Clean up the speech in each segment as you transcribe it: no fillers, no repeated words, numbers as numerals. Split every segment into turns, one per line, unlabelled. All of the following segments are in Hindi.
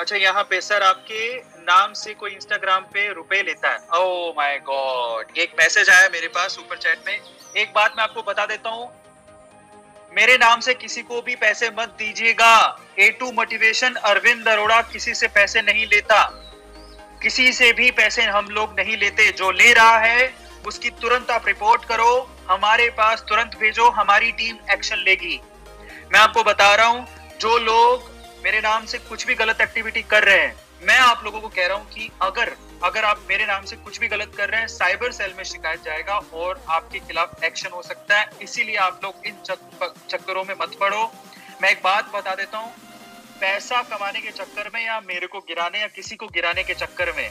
अच्छा, यहाँ पे सर आपके नाम से कोई इंस्टाग्राम पे रुपए लेता है। Oh my God! एक मैसेज आया मेरे पास सुपर चैट में। एक बात मैं आपको बता देता हूँ, मेरे नाम से किसी को भी पैसे मत दीजिएगा। A2 मोटिवेशन अरविंद अरोड़ा किसी से पैसे नहीं लेता। किसी से भी पैसे हम लोग नहीं लेते। जो ले रहा है उसकी तुरंत आप रिपोर्ट करो, हमारे पास तुरंत भेजो, हमारी टीम एक्शन लेगी। मैं आपको बता रहा हूं, जो लोग मेरे नाम से कुछ भी गलत एक्टिविटी कर रहे हैं, मैं आप लोगों को कह रहा हूं कि अगर आप मेरे नाम से कुछ भी गलत कर रहे हैं, साइबर सेल में शिकायत जाएगा और आपके खिलाफ एक्शन हो सकता है। इसीलिए आप लोग इन चक्करों में मत पड़ो। मैं एक बात बता देता हूं, पैसा कमाने के चक्कर में या मेरे को गिराने या किसी को गिराने के चक्कर में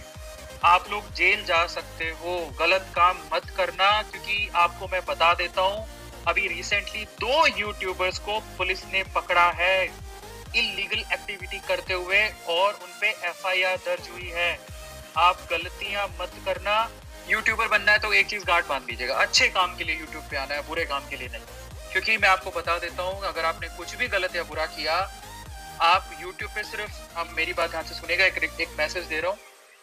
आप लोग जेल जा सकते हो। गलत काम मत करना, क्योंकि आपको मैं बता देता हूं, अभी रिसेंटली 2 यूट्यूबर्स को पुलिस ने पकड़ा है इलीगल एक्टिविटी करते हुए और उनपे FIR दर्ज हुई है। आप गलतियां मत करना। यूट्यूबर बनना है तो एक चीज गांठ बांध लीजिएगा, अच्छे काम के लिए यूट्यूब पे आना है, बुरे काम के लिए नहीं। क्योंकि मैं आपको बता देता हूँ, अगर आपने कुछ भी गलत या बुरा किया, आप यूट्यूब पे सिर्फ, अब मेरी बात ध्यान से सुनेगा, एक मैसेज दे रहा हूँ।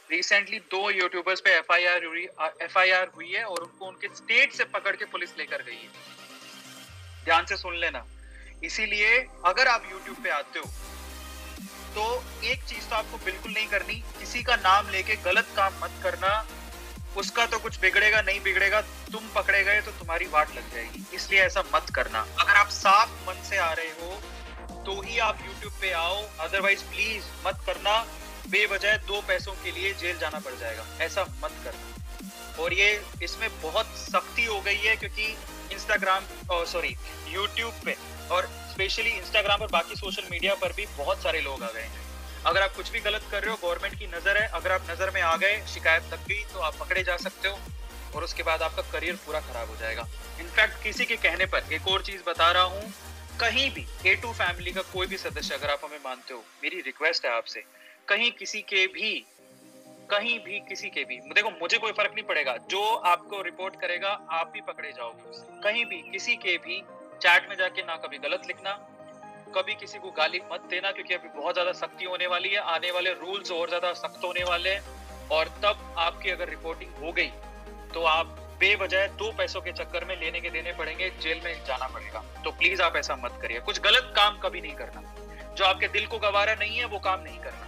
रिसेंटली 2 यूट्यूबर्स पे FIR हुई है और उनको उनके स्टेट से पकड़ के पुलिस लेकर गई है। ध्यान से सुन लेना। इसीलिए अगर आप यूट्यूब पे आते हो तो एक चीज तो आपको बिल्कुल नहीं करनी, किसी का नाम लेके गलत काम मत करना। उसका तो कुछ बिगड़ेगा नहीं बिगड़ेगा, तुम पकड़े गए तो तुम्हारी वाट लग जाएगी, इसलिए ऐसा मत करना। अगर आप साफ मन से आ रहे हो तो ही आप YouTube पे आओ, अदरवाइज प्लीज मत करना। बेवजह 2 पैसों के लिए जेल जाना पड़ जाएगा, ऐसा मत करना। और ये इसमें बहुत सख्ती हो गई है, क्योंकि यूट्यूब पे और स्पेशली इंस्टाग्राम और बाकी सोशल मीडिया पर भी बहुत सारे लोग आ गए हैं। अगर आप कुछ भी गलत कर रहे हो, गवर्नमेंट की नजर है, अगर आप नजर में आ गए, शिकायत लग गई, तो आप पकड़े जा सकते हो और उसके बाद आपका करियर पूरा खराब हो जाएगा। इनफैक्ट किसी के कहने पर एक और चीज बता रहा हूँ, कहीं भी A2 फैमिली का कोई भी सदस्य, अगर आप हमें मानते हो, मेरी रिक्वेस्ट है आपसे, कहीं किसी के भी देखो, मुझे कोई फर्क नहीं पड़ेगा, जो आपको रिपोर्ट करेगा आप भी पकड़े जाओगे उससे। कहीं भी किसी के भी चैट में जाके ना कभी गलत लिखना, कभी किसी को गाली मत देना, क्योंकि अभी बहुत ज्यादा सख्ती होने वाली है, आने वाले रूल्स और ज्यादा सख्त होने वाले हैं। और तब आपकी अगर रिपोर्टिंग हो गई तो आप बेवजह 2 पैसों के चक्कर में लेने के देने पड़ेंगे, जेल में जाना पड़ेगा। तो प्लीज आप ऐसा मत करिए, कुछ गलत काम कभी नहीं करना। जो आपके दिल को गवारा नहीं है वो काम नहीं करना।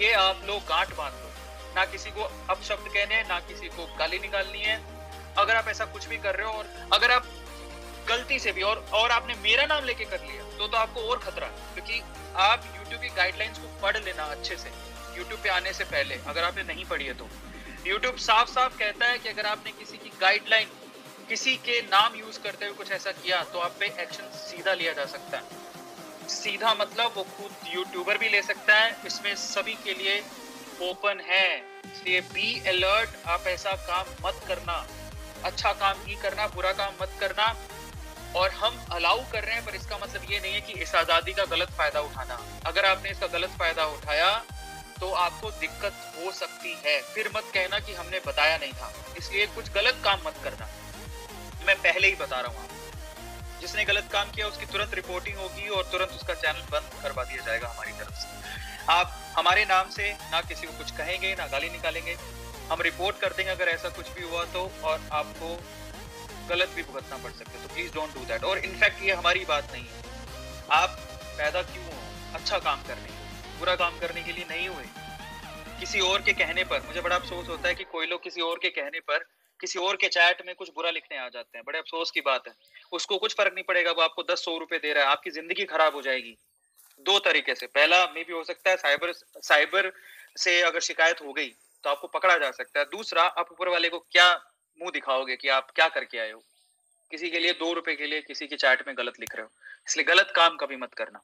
ये आप लोग गांठ बांध लो, ना किसी को अपशब्द कहने, ना किसी को गाली निकालनी है। अगर आप ऐसा कुछ भी कर रहे हो और अगर आप गलती से भी और आपने मेरा नाम लेके कर लिया तो आपको और खतरा है, क्योंकि आप YouTube की गाइडलाइंस को पढ़ लेना अच्छे से YouTube पे आने से पहले, अगर आपने नहीं पढ़ी है तो। YouTube साफ साफ कहता है कि अगर आपने किसी की गाइडलाइन, किसी के नाम यूज करते हुए कुछ ऐसा किया तो आप पे एक्शन सीधा लिया जा सकता है। सीधा मतलब वो खुद यूट्यूबर भी ले सकता है, इसमें सभी के लिए ओपन है। इसलिए बी अलर्ट, आप ऐसा काम मत करना। अच्छा काम ही करना, बुरा काम मत करना। और हम अलाउ कर रहे हैं, पर इसका मतलब ये नहीं है कि इस आजादी का गलत फायदा उठाना। अगर आपने इसका गलत फायदा उठाया तो आपको दिक्कत हो सकती है, फिर मत कहना कि हमने बताया नहीं था। इसलिए कुछ गलत काम मत करना, मैं पहले ही बता रहा हूँ। जिसने गलत काम किया उसकी तुरंत रिपोर्टिंग होगी और तुरंत उसका चैनल बंद करवा दिया जाएगा हमारी तरफ से। आप हमारे नाम से ना किसी को कुछ कहेंगे, ना गाली निकालेंगे, हम रिपोर्ट कर देंगे अगर ऐसा कुछ भी हुआ तो, और आपको गलत भी भुगतना पड़ सकता है। तो प्लीज डोंट डू दैट। और इनफैक्ट ये हमारी बात नहीं है, आप पैदा क्यों हो? अच्छा काम करने, बुरा काम करने के लिए नहीं हुए। किसी और के कहने पर, मुझे बड़ा अफसोस होता है कि कोई लोग किसी और के कहने पर किसी और के चैट में कुछ बुरा लिखने आ जाते हैं, बड़े अफसोस की बात है। उसको कुछ फर्क नहीं पड़ेगा, वो आपको 10-100 रुपए दे रहा है, आपकी जिंदगी खराब हो जाएगी 2 तरीके से। पहला मे भी हो सकता है साइबर से अगर शिकायत हो गई तो आपको पकड़ा जा सकता है। दूसरा, आप ऊपर वाले को क्या मुंह दिखाओगे कि आप क्या करके आए हो, किसी के लिए 2 रुपए के लिए किसी की चैट में गलत लिख रहे हो। इसलिए गलत काम कभी मत करना।